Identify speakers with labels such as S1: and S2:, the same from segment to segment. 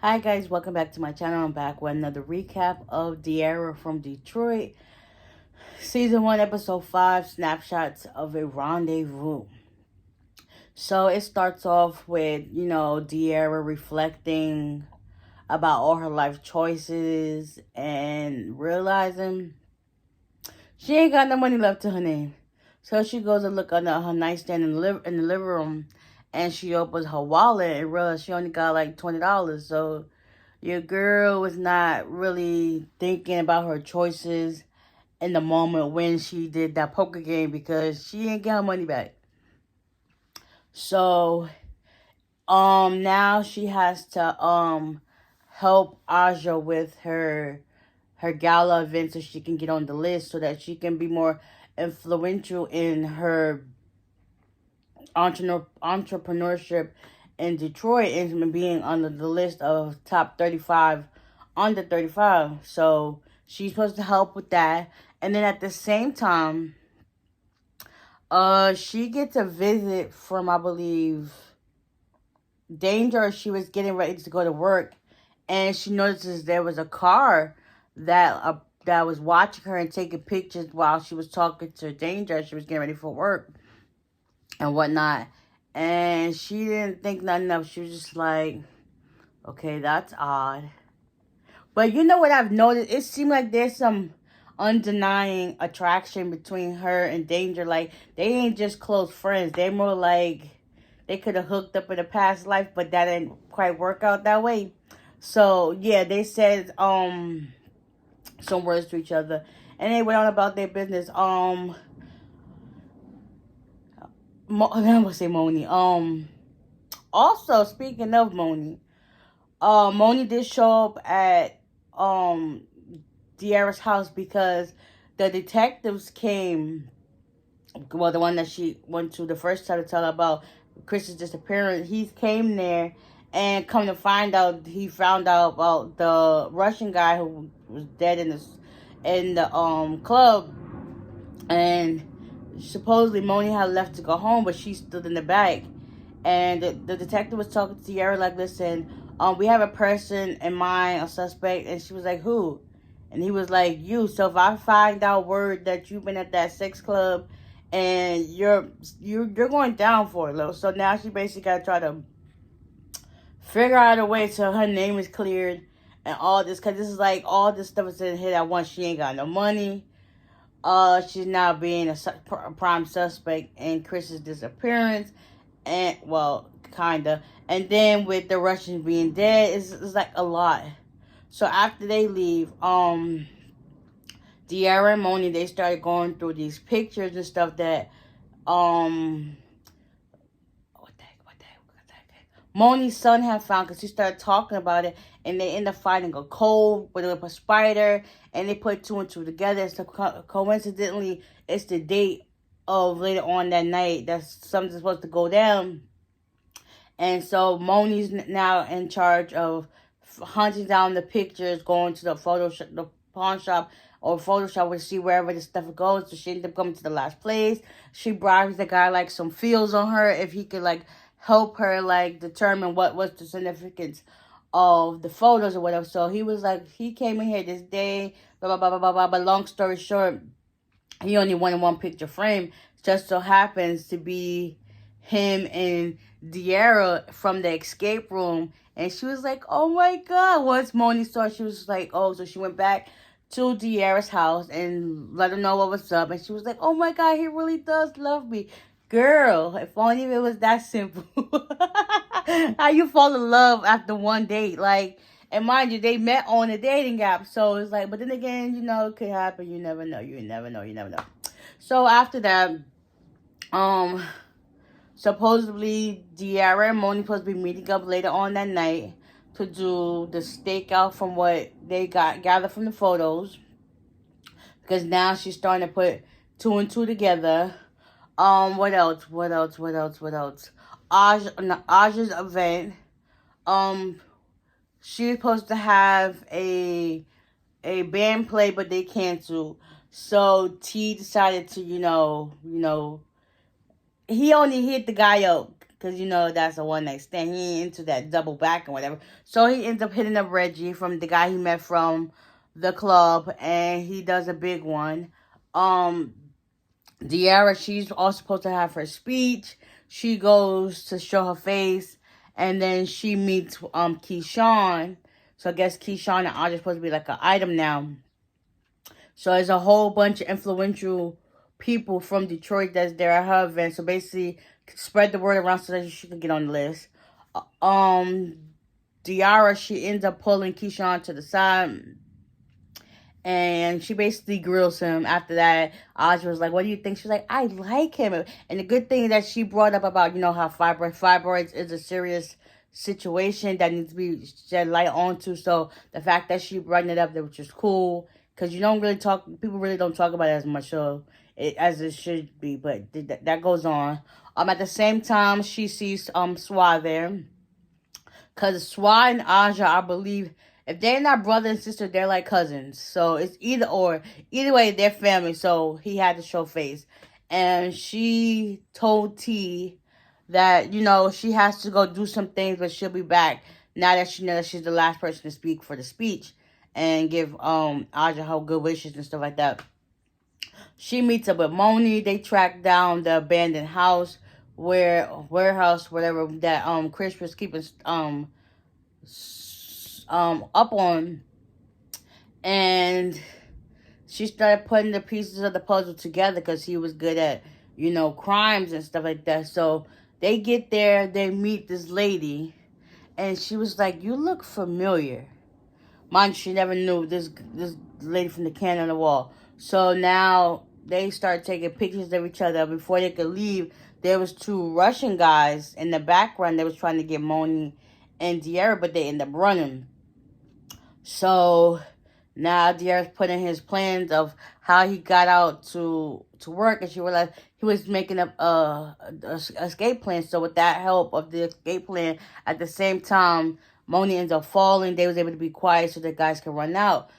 S1: Hi guys, welcome back to my channel. I'm back with another recap of Diarra from Detroit. Season 1, Episode 5, Snapshots of a Rendezvous. So it starts off with, Diarra reflecting about all her life choices and realizing she ain't got no money left to her name. So she goes to look under her nightstand in the living room, and she opens her wallet and realizes she only got like $20. So your girl was not really thinking about her choices in the moment when she did that poker game because she didn't get her money back. So, now she has to help Aja with her gala event so she can get on the list so that she can be more influential in her entrepreneurship in Detroit and being under the list of top 35 under 35. So she's supposed to help with that. And then at the same time, she gets a visit from, I believe, Danger. She was getting ready to go to work, and she notices there was a car that was watching her and taking pictures while she was talking to Danger. She was getting ready for work and whatnot. And she didn't think nothing of it. She was just like, okay, that's odd. But you know what I've noticed? It seemed like there's some undenying attraction between her and Danger. Like, they ain't just close friends. They're more like they could have hooked up in a past life, but that didn't quite work out that way. So, yeah, they said some words to each other. And they went on about their business. I'm gonna say Moni. Also, speaking of Moni, Moni did show up at Diarra's house because the detectives came. Well, the one that she went to the first time to tell about Chris's disappearance, he came there, and come to find out, he found out about the Russian guy who was dead in the club, and supposedly Moni had left to go home, but she stood in the back. And the detective was talking to Diarra like, listen, we have a person in mind, a suspect. And she was like, who? And he was like, you. So if I find out word that you've been at that sex club and you're going down for it. So now she basically got to try to figure out a way so her name is cleared and all this. Because this is like all this stuff is in here at once. She ain't got no money. She's now being a prime suspect in Chris's disappearance. And, well, kinda. And then with the Russians being dead, it's like a lot. So after they leave, Diarra and Moni, they started going through these pictures and stuff that, Moni's son had found, because he started talking about it, and they end up finding a code with a spider, and they put two and two together. So coincidentally, it's the date of later on that night that something's supposed to go down. And so Moni's now in charge of hunting down the pictures, going to the the pawn shop or Photoshop to see wherever the stuff goes. So she ended up coming to the last place. She bribes the guy like some feels on her if he could like help her like determine what was the significance of the photos or whatever. So he was like, he came in here this day, blah, blah, blah, blah, blah, blah. But long story short, he only wanted one picture frame. Just so happens to be him and Diarra from the escape room. And she was like, oh my God. Once Moni saw, she was like, oh. So she went back to Diarra's house and let her know what was up. And she was like, oh my God, he really does love me. Girl, if only it was that simple. How you fall in love after one date. Like, and mind you, they met on a dating app. So it's like, but then again, it could happen. You never know. You never know. You never know. So after that, supposedly Diarra and Moni supposed to be meeting up later on that night to do the stakeout from what they gathered from the photos. Because now she's starting to put two and two together. What else? Aja's event. She was supposed to have a band play, but they canceled. So T decided to, he only hit the guy up because, you know, that's a one night stand. He ain't into that double back and whatever. So he ends up hitting up Reggie from the guy he met from the club, and he does a big one. Diarra, she's also supposed to have her speech. She goes to show her face, and then she meets Keyshawn. So I guess Keyshawn and Audrey supposed to be like an item now. So there's a whole bunch of influential people from Detroit that's there at her event. So basically, spread the word around so that she can get on the list. Diarra, she ends up pulling Keyshawn to the side, and she basically grills him. After that, Audrey was like, what do you think? She's like, I like him. And the good thing that she brought up about, you know, how fibroids is a serious situation that needs to be shed light onto. So the fact that she brought it up, which is cool, because you don't really talk, people really don't talk about it as much, so as it should be. But that goes on. At the same time, she sees S1XE there, because S1XE and Aja, I believe, if they're not brother and sister, they're like cousins. So it's either or. Either way, they're family. So he had to show face. And she told T that, you know, she has to go do some things, but she'll be back now that she knows that she's the last person to speak for the speech and give Aja her good wishes and stuff like that. She meets up with Moni. They track down the abandoned house, warehouse, whatever, that Chris was keeping up on, and she started putting the pieces of the puzzle together because he was good at, you know, crimes and stuff like that. So they get there, they meet this lady, and she was like, you look familiar. Mind, she never knew this lady from the can on the wall. So now they start taking pictures of each other. Before they could leave, there was two Russian guys in the background. They was trying to get Moni and Diarra, but they ended up running. So now Diarra's putting his plans of how he got out to work, and she realized he was making up a escape plan. So with that help of the escape plan, at the same time, Moni ends up falling. They was able to be quiet so the guys could run out.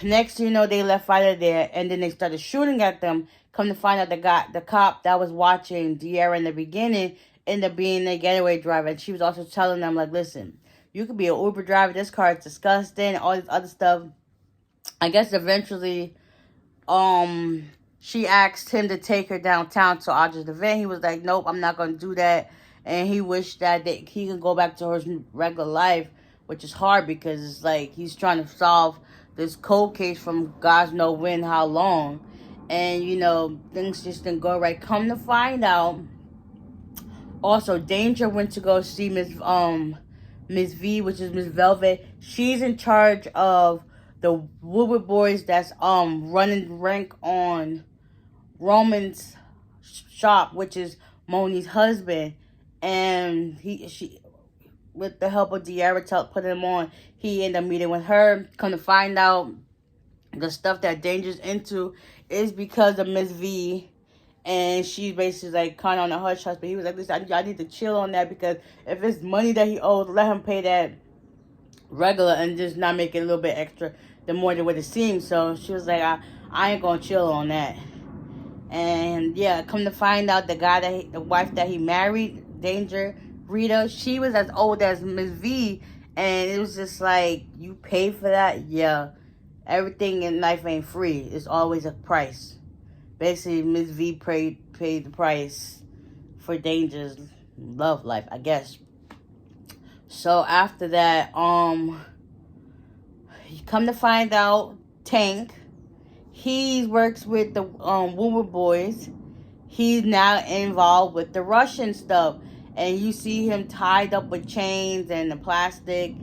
S1: Next thing you know, they left out of there, and then they started shooting at them. Come to find out, the cop that was watching Diarra in the beginning ended up being a getaway driver. And she was also telling them, like, listen, you could be an Uber driver. This car is disgusting. All this other stuff. I guess eventually, she asked him to take her downtown to Audrey's event. He was like, nope, I'm not going to do that. And he wished that he could go back to his regular life, which is hard because it's like he's trying to solve this cold case from God's know when, how long. And, you know, things just didn't go right. Come to find out, also, Danger went to go see Miss V, which is Miss Velvet. She's in charge of the Woodward boys that's running rank on Roman's shop, which is Moni's husband. And she with the help of Diarra put him on, he ended up meeting with her. Come to find out, the stuff that Danger's into is because of Miss V. And she's basically like kind of on a hush hush. But he was like, listen, I need to chill on that, because if it's money that he owes, let him pay that regular and just not make it a little bit extra the more than what it seems. So she was like, I ain't gonna chill on that. And yeah, come to find out, the wife that he married, Danger, Rita, she was as old as Miss V. And it was just like, you pay for that? Yeah. Everything in life ain't free. It's always a price. Basically, Miss V paid the price for Danger's love life, I guess. So after that, you come to find out, Tank, he works with the Woodward boys. He's now involved with the Russian stuff. And you see him tied up with chains and the plastic.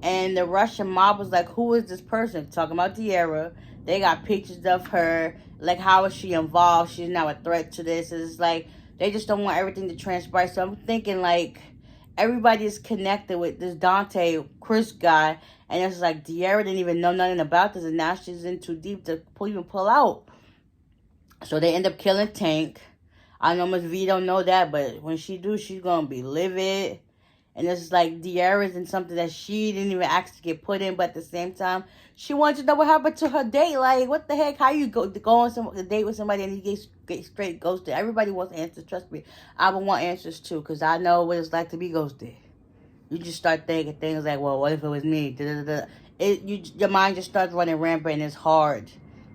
S1: And the Russian mob was like, who is this person? Talking about Diarra. They got pictures of her. Like, how is she involved? She's now a threat to this. It's like, they just don't want everything to transpire. So I'm thinking, like, everybody is connected with this Dante Chris guy. And it's like, Diarra didn't even know nothing about this. And now she's in too deep to pull out. So they end up killing Tank. I know Miss V don't know that. But when she do, she's going to be livid. And it's like Diarra's in something that she didn't even ask to get put in, but at the same time, she wanted to know what happened to her date. Like, what the heck? How you go on a date with somebody and you get straight ghosted? Everybody wants answers. Trust me, I would want answers too, because I know what it's like to be ghosted. You just start thinking things like, well, what if it was me? Your mind just starts running rampant, and it's hard.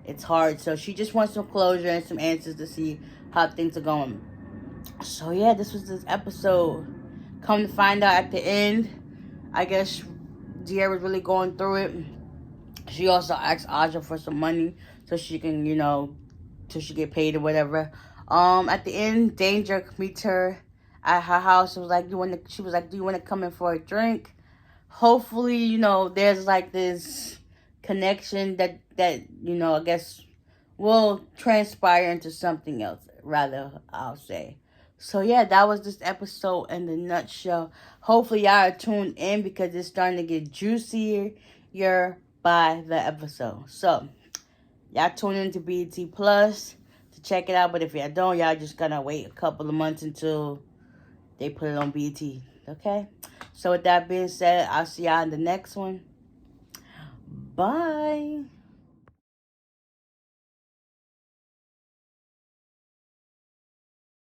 S1: It's hard. So she just wants some closure and some answers to see how things are going. So yeah, this was this episode. Come to find out at the end, I guess Diarra was really going through it. She also asked Aja for some money so she can, till she get paid or whatever. At the end, Danger meets her at her house. She was like, do you want to come in for a drink? Hopefully, there's like this connection that I guess will transpire into something else, rather, I'll say. So yeah, that was this episode in the nutshell. Hopefully y'all are tuned in because it's starting to get juicier by the episode. So y'all tune into BET Plus to check it out. But if y'all don't, y'all just gonna wait a couple of months until they put it on BET. Okay? So with that being said, I'll see y'all in the next one. Bye.